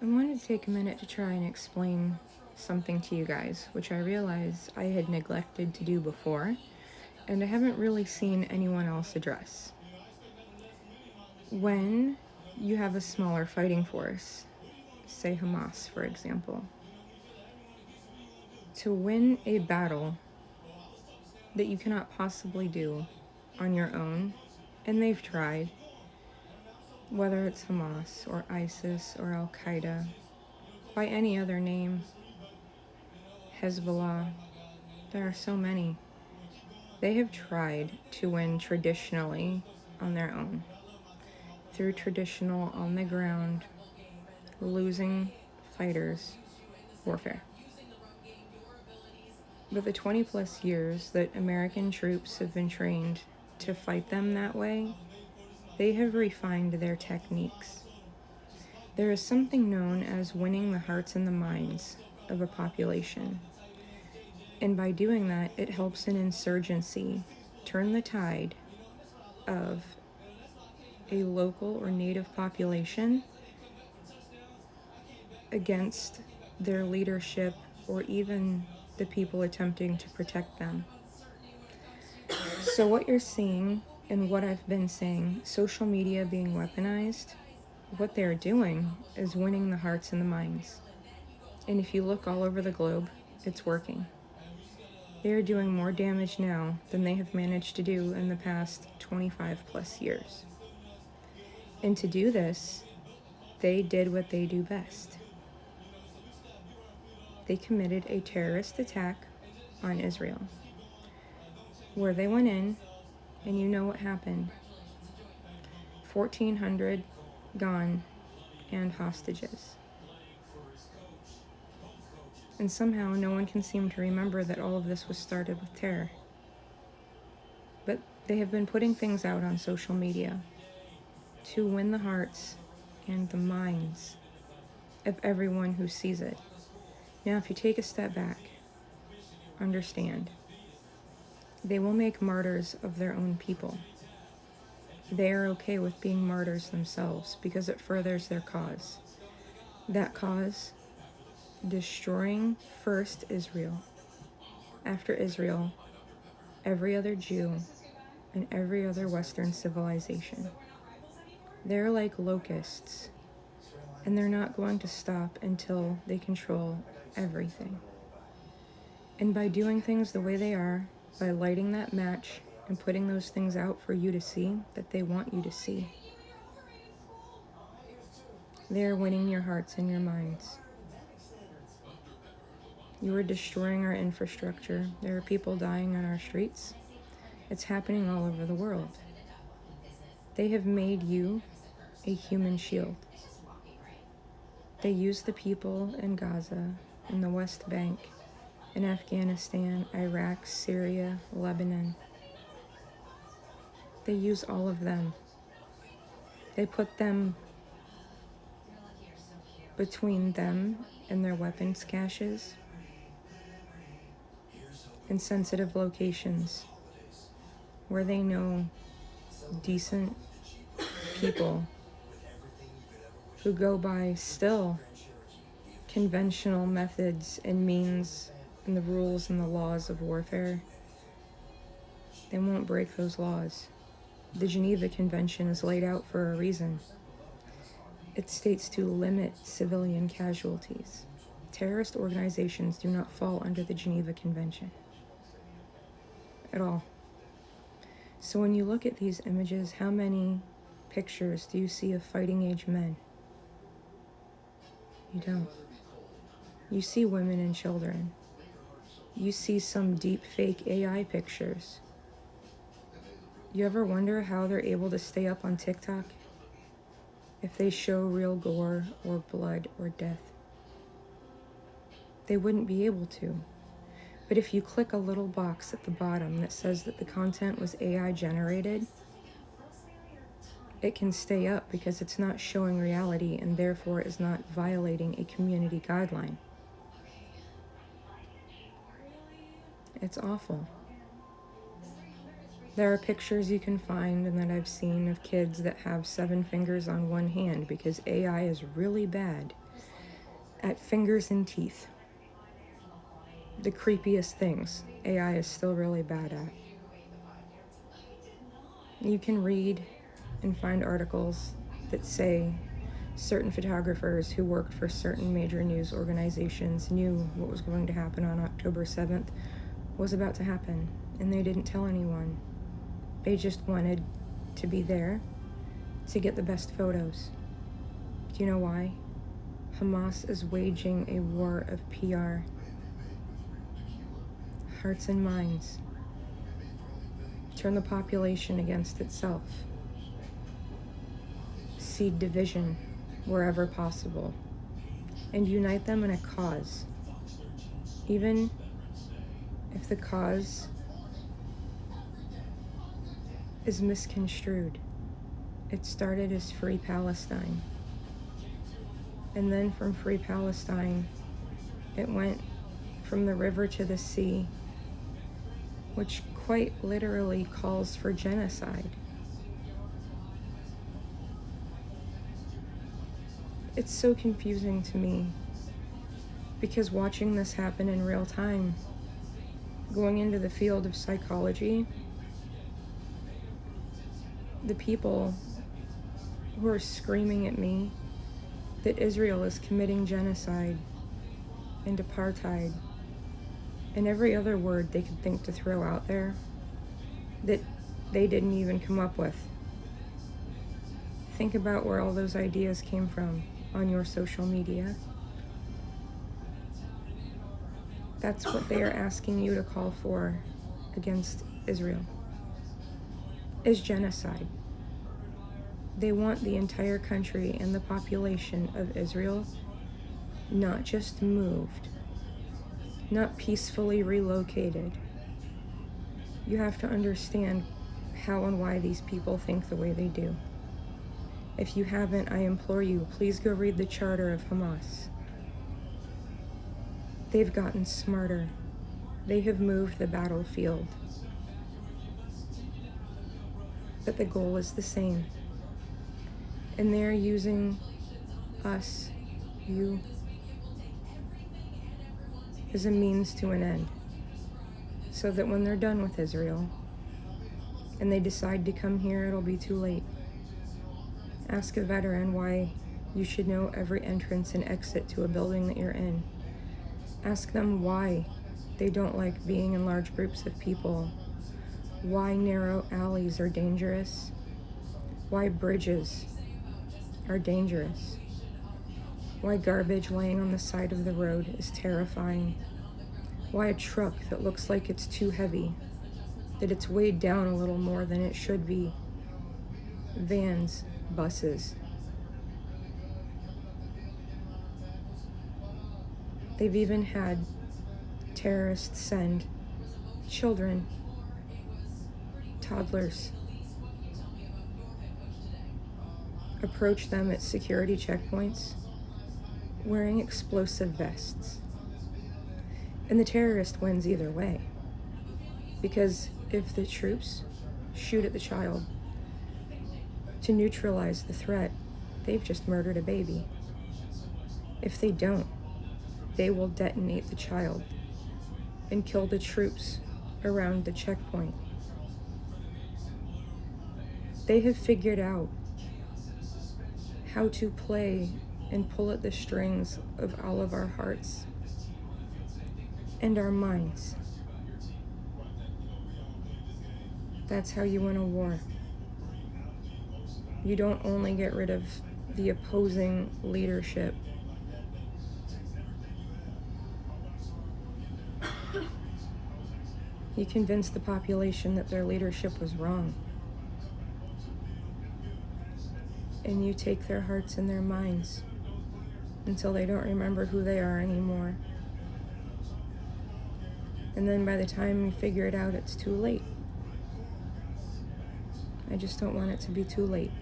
I wanted to take a minute to try and explain something to you guys, which I realize I had neglected to do before, and I haven't really seen anyone else address. When you have a smaller fighting force, say Hamas, for example, to win a battle that you cannot possibly do on your own, and they've tried, whether it's Hamas or ISIS or Al Qaeda, by any other name, Hezbollah, there are so many. They have tried to win traditionally on their own, through traditional on the ground, losing fighters warfare. But the 20 plus years that American troops have been trained to fight them that way, they have refined their techniques. There is something known as winning the hearts and the minds of a population. And by doing that, it helps an insurgency turn the tide of a local or native population against their leadership or even the people attempting to protect them. So what you're seeing and what I've been saying, social media being weaponized, what they're doing is winning the hearts and the minds. And if you look all over the globe, it's working. They are doing more damage now than they have managed to do in the past 25 plus years. And to do this, they did what they do best. They committed a terrorist attack on Israel, where they went in, and you know what happened. 1,400 gone and hostages. And somehow no one can seem to remember that all of this was started with terror. But they have been putting things out on social media to win the hearts and the minds of everyone who sees it. Now, if you take a step back, understand, they will make martyrs of their own people. They are okay with being martyrs themselves because it furthers their cause. That cause, destroying first Israel. After Israel, every other Jew and every other Western civilization. They're like locusts, and they're not going to stop until they control everything. And by doing things the way they are, by lighting that match and putting those things out for you to see that they want you to see, they're winning your hearts and your minds. You are destroying our infrastructure. There are people dying on our streets. It's happening all over the world. They have made you a human shield. They use the people in Gaza, in the West Bank, in Afghanistan, Iraq, Syria, Lebanon. They use all of them. They put them between them and their weapons caches in sensitive locations where they know decent people who go by still conventional methods and means and the rules and the laws of warfare. They won't break those laws. The Geneva Convention is laid out for a reason. It states to limit civilian casualties. Terrorist organizations do not fall under the Geneva Convention at all. So when you look at these images, how many pictures do you see of fighting age men? You don't. You see women and children. You see some deep fake AI pictures. You ever wonder how they're able to stay up on TikTok if they show real gore or blood or death? They wouldn't be able to. But if you click a little box at the bottom that says that the content was AI generated, it can stay up because it's not showing reality and therefore is not violating a community guideline. It's awful. There are pictures you can find and that I've seen of kids that have 7 fingers on one hand because AI is really bad at fingers and teeth. The creepiest things AI is still really bad at. You can read and find articles that say certain photographers who worked for certain major news organizations knew what was going to happen on October 7th was about to happen, and they didn't tell anyone. They just wanted to be there to get the best photos. Do you know why? Hamas is waging a war of PR. Hearts and minds. Turn the population against itself. Seed division wherever possible. And unite them in a cause. Even if the cause is misconstrued. It started as Free Palestine. And then from Free Palestine, it went from the river to the sea, which quite literally calls for genocide. It's so confusing to me, because watching this happen in real time, going into the field of psychology, the people who are screaming at me that Israel is committing genocide and apartheid and every other word they could think to throw out there that they didn't even come up with. Think about where all those ideas came from on your social media. That's what they are asking you to call for against Israel, is genocide. They want the entire country and the population of Israel not just moved, not peacefully relocated. You have to understand how and why these people think the way they do. If you haven't, I implore you, please go read the charter of Hamas. They've gotten smarter. They have moved the battlefield. But the goal is the same. And they're using us, you, as a means to an end. So that when they're done with Israel and they decide to come here, it'll be too late. Ask a veteran why you should know every entrance and exit to a building that you're in. Ask them why they don't like being in large groups of people, why narrow alleys are dangerous, why bridges are dangerous, why garbage laying on the side of the road is terrifying, why a truck that looks like it's too heavy, that it's weighed down a little more than it should be, vans, buses. They've even had terrorists send children, toddlers, approach them at security checkpoints wearing explosive vests. And the terrorist wins either way. Because if the troops shoot at the child to neutralize the threat, they've just murdered a baby. If they don't, they will detonate the child and kill the troops around the checkpoint. They have figured out how to play and pull at the strings of all of our hearts and our minds. That's how you win a war. You don't only get rid of the opposing leadership. You convince the population that their leadership was wrong. And you take their hearts and their minds until they don't remember who they are anymore. And then by the time you figure it out, it's too late. I just don't want it to be too late.